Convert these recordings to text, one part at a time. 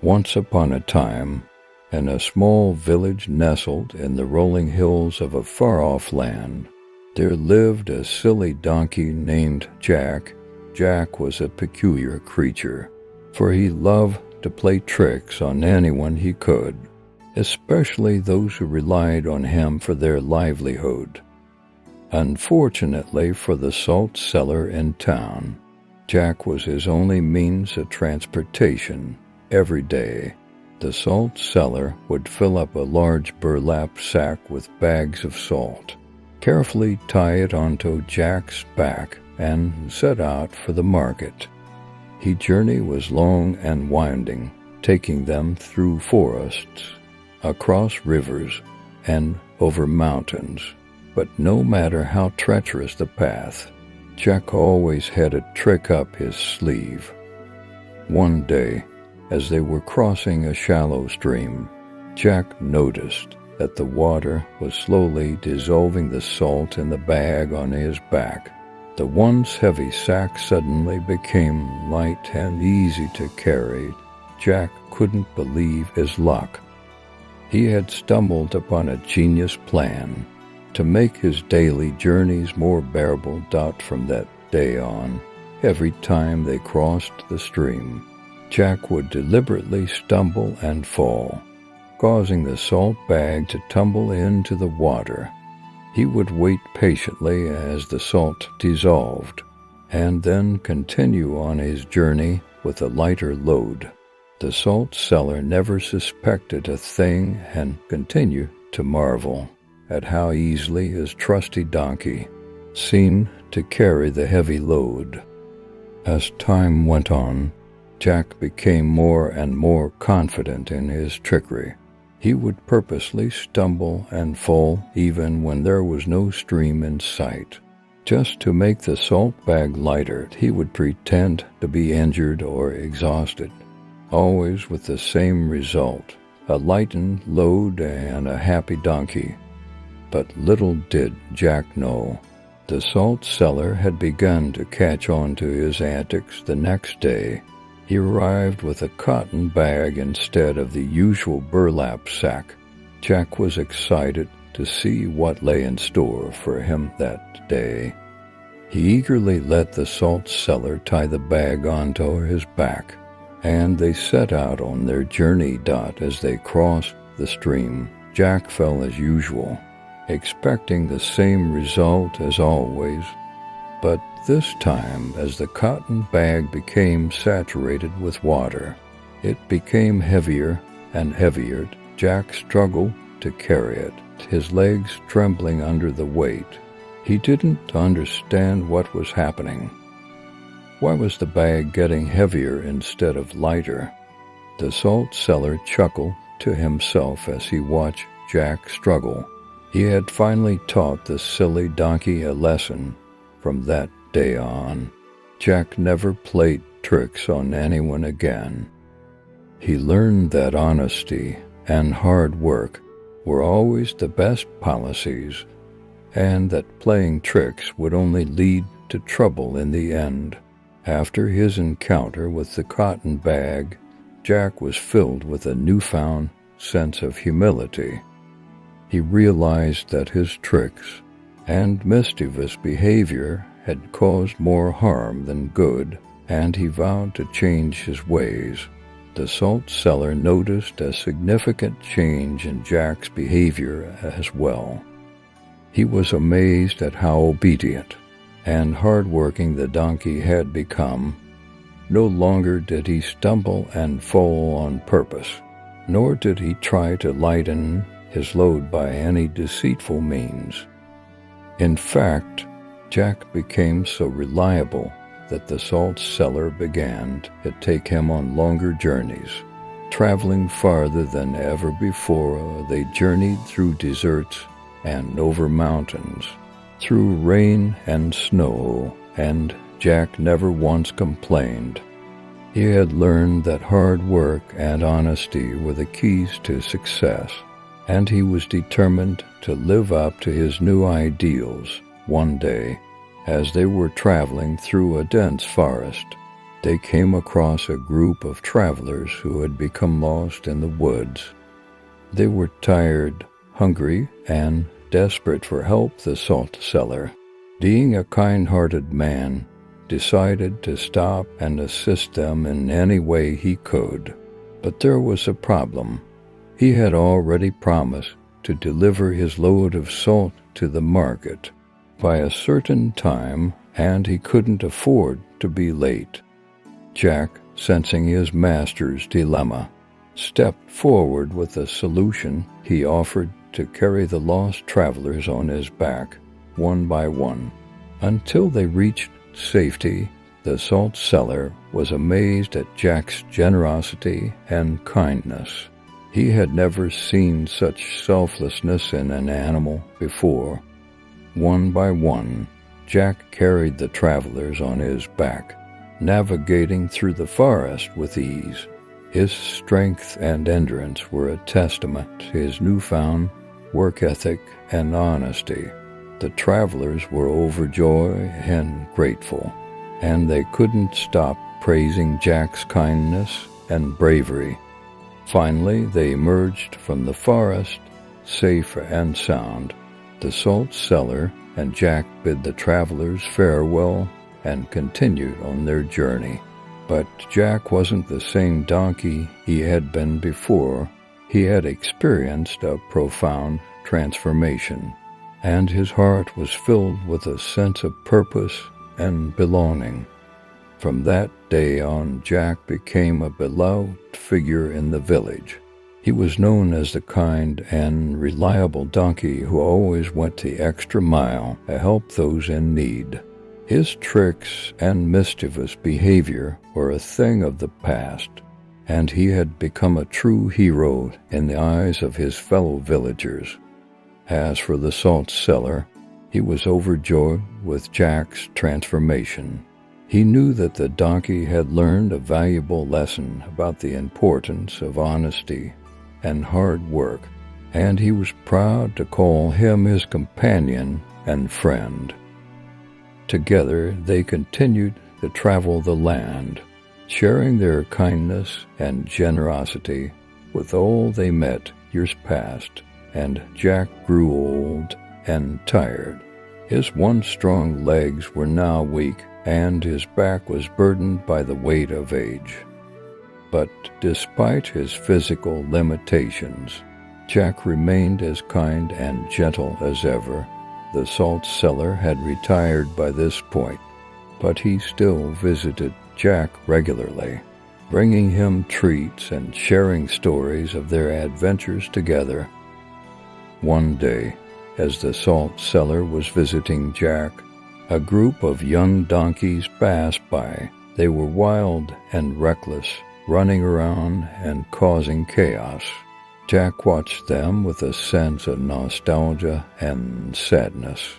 Once upon a time, in a small village nestled in the rolling hills of a far-off land, there lived a silly donkey named Jack. Jack was a peculiar creature, for he loved to play tricks on anyone he could, especially those who relied on him for their livelihood. Unfortunately for the salt seller in town, Jack was his only means of transportation. Every day, the salt seller would fill up a large burlap sack with bags of salt, carefully tie it onto Jack's back, and set out for the market. His journey was long and winding, taking them through forests, across rivers, and over mountains. But no matter how treacherous the path, Jack always had a trick up his sleeve. One day, as they were crossing a shallow stream, Jack noticed that the water was slowly dissolving the salt in the bag on his back. The once heavy sack suddenly became light and easy to carry. Jack couldn't believe his luck. He had stumbled upon a genius plan to make his daily journeys more bearable. From that day on, every time they crossed the stream, Jack would deliberately stumble and fall, causing the salt bag to tumble into the water. He would wait patiently as the salt dissolved, and then continue on his journey with a lighter load. The salt seller never suspected a thing and continued to marvel at how easily his trusty donkey seemed to carry the heavy load. As time went on, Jack became more and more confident in his trickery. He would purposely stumble and fall even when there was no stream in sight. Just to make the salt bag lighter, he would pretend to be injured or exhausted, always with the same result: a lightened load and a happy donkey. But little did Jack know, the salt seller had begun to catch on to his antics. The next day, he arrived with a cotton bag instead of the usual burlap sack. Jack was excited to see what lay in store for him that day. He eagerly let the salt seller tie the bag onto his back, and they set out on their journey. As they crossed the stream, Jack fell as usual, expecting the same result as always. But this time, as the cotton bag became saturated with water, it became heavier and heavier. Jack struggled to carry it, his legs trembling under the weight. He didn't understand what was happening. Why was the bag getting heavier instead of lighter? The salt seller chuckled to himself as he watched Jack struggle. He had finally taught the silly donkey a lesson. From that day on, Jack never played tricks on anyone again. He learned that honesty and hard work were always the best policies, and that playing tricks would only lead to trouble in the end. After his encounter with the cotton bag, Jack was filled with a newfound sense of humility. He realized that his tricks and mischievous behavior had caused more harm than good, and he vowed to change his ways. The salt seller noticed a significant change in Jack's behavior as well. He was amazed at how obedient and hardworking the donkey had become. No longer did he stumble and fall on purpose, nor did he try to lighten his load by any deceitful means. In fact, Jack became so reliable that the salt seller began to take him on longer journeys. Traveling farther than ever before, they journeyed through deserts and over mountains, through rain and snow, and Jack never once complained. He had learned that hard work and honesty were the keys to success, and he was determined to live up to his new ideals. One day, as they were traveling through a dense forest, they came across a group of travelers who had become lost in the woods. They were tired, hungry, and desperate for help. The salt seller, being a kind-hearted man, decided to stop and assist them in any way he could. But there was a problem. He had already promised to deliver his load of salt to the market by a certain time, and he couldn't afford to be late. Jack, sensing his master's dilemma, stepped forward with a solution. He offered to carry the lost travelers on his back, one by one, until they reached safety. The salt seller was amazed at Jack's generosity and kindness. He had never seen such selflessness in an animal before. One by one, Jack carried the travelers on his back, navigating through the forest with ease. His strength and endurance were a testament to his newfound work ethic and honesty. The travelers were overjoyed and grateful, and they couldn't stop praising Jack's kindness and bravery. Finally, they emerged from the forest, safe and sound. The salt seller and Jack bid the travelers farewell and continued on their journey. But Jack wasn't the same donkey he had been before. He had experienced a profound transformation, and his heart was filled with a sense of purpose and belonging. From that day on, Jack became a beloved figure in the village. He was known as the kind and reliable donkey who always went the extra mile to help those in need. His tricks and mischievous behavior were a thing of the past, and he had become a true hero in the eyes of his fellow villagers. As for the salt seller, he was overjoyed with Jack's transformation. He knew that the donkey had learned a valuable lesson about the importance of honesty and hard work, and he was proud to call him his companion and friend. Together they continued to travel the land, sharing their kindness and generosity with all they met. Years passed, and Jack grew old and tired. His once strong legs were now weak, and his back was burdened by the weight of age. But despite his physical limitations, Jack remained as kind and gentle as ever. The salt seller had retired by this point, but he still visited Jack regularly, bringing him treats and sharing stories of their adventures together. One day, as the salt seller was visiting Jack, a group of young donkeys passed by. They were wild and reckless, running around and causing chaos. Jack watched them with a sense of nostalgia and sadness.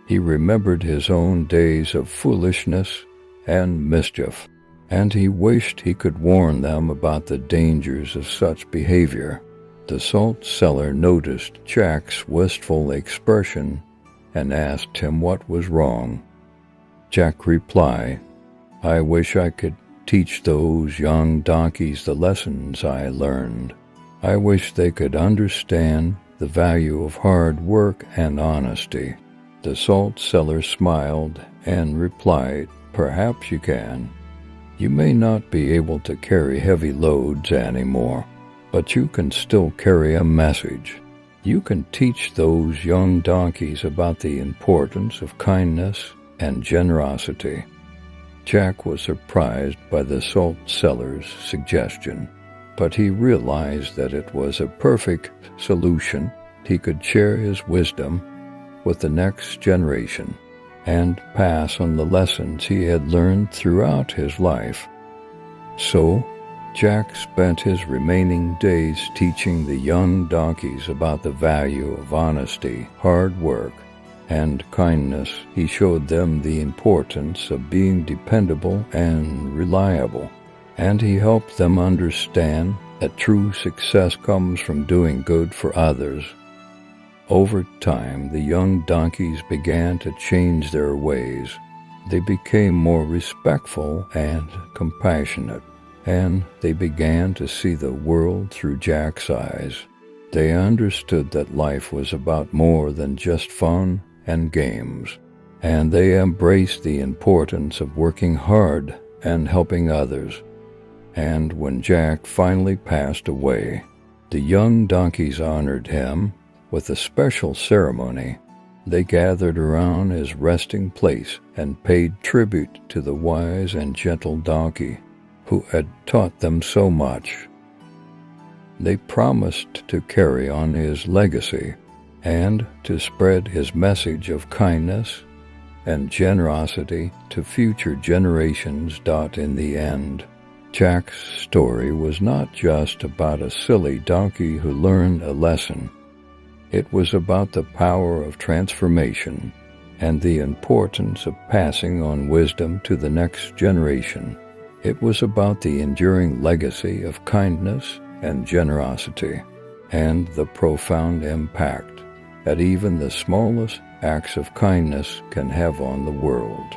He remembered his own days of foolishness and mischief, and he wished he could warn them about the dangers of such behavior. The salt seller noticed Jack's wistful expression and asked him what was wrong. Jack replied, "I wish I could teach those young donkeys the lessons I learned. I wish they could understand the value of hard work and honesty." The salt seller smiled and replied, "Perhaps you can. You may not be able to carry heavy loads anymore, but you can still carry a message. You can teach those young donkeys about the importance of kindness and generosity." Jack was surprised by the salt seller's suggestion, but he realized that it was a perfect solution. He could share his wisdom with the next generation and pass on the lessons he had learned throughout his life. So, Jack spent his remaining days teaching the young donkeys about the value of honesty, hard work, and kindness. He showed them the importance of being dependable and reliable, and he helped them understand that true success comes from doing good for others. Over time, the young donkeys began to change their ways. They became more respectful and compassionate, and they began to see the world through Jack's eyes. They understood that life was about more than just fun and games, and they embraced the importance of working hard and helping others. And when Jack finally passed away, the young donkeys honored him with a special ceremony. They gathered around his resting place and paid tribute to the wise and gentle donkey who had taught them so much. They promised to carry on his legacy and to spread his message of kindness and generosity to future generations. In the end, Jack's story was not just about a silly donkey who learned a lesson. It was about the power of transformation and the importance of passing on wisdom to the next generation. It was about the enduring legacy of kindness and generosity, and the profound impact that even the smallest acts of kindness can have on the world.